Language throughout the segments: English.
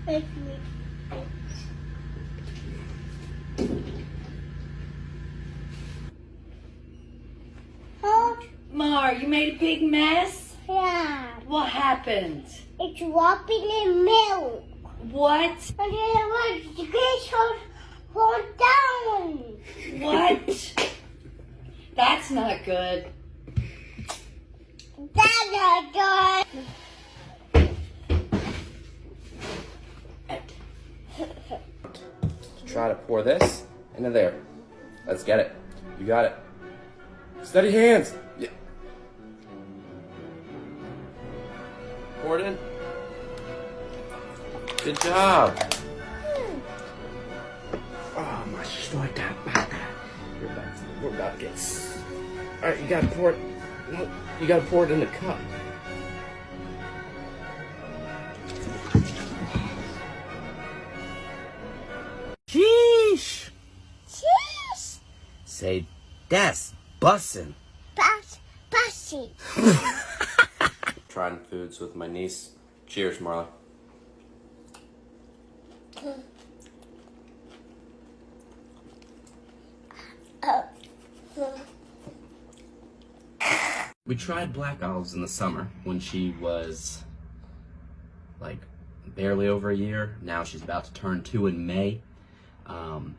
Mar, you made a big mess? Yeah. What happened? It's dropping in milk. What? And then the fish fall down. What? That's not good. That's not good. Try to pour this into there. Let's get it. You got it. Steady hands. Yeah. Pour it in. Good job. Oh, my story that. We're about to get. All right, you gotta pour it. No, you gotta pour it in the cup. Sheesh. Cheese. Say, that's bussin'. Pussy. Trying foods with my niece. Cheers, Marla. We tried black olives in the summer when she was like barely over a year. Now she's about to turn 2 in May. I'm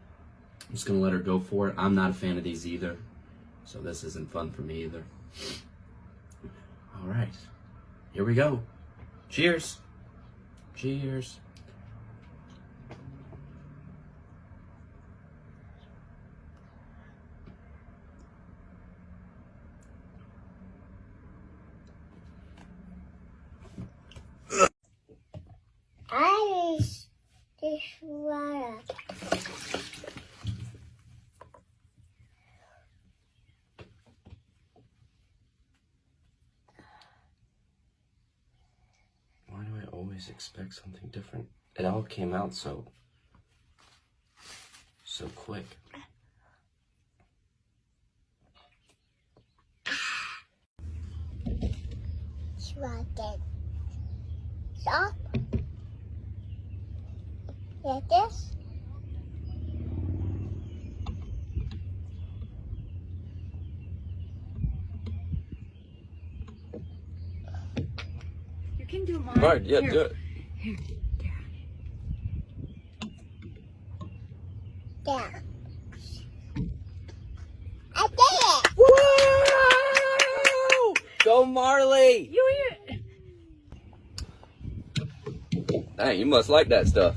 just gonna let her go for it. I'm not a fan of these either, so this isn't fun for me either. All right, here we go. Cheers. Cheers. This water. Why do I always expect something different? It all came out so quick. Rocket. Stop. Like this. You can do mine. All right, yeah, Here. do it. Here. There. I did it. Woo! Go Marley! You Dang, you must like that stuff.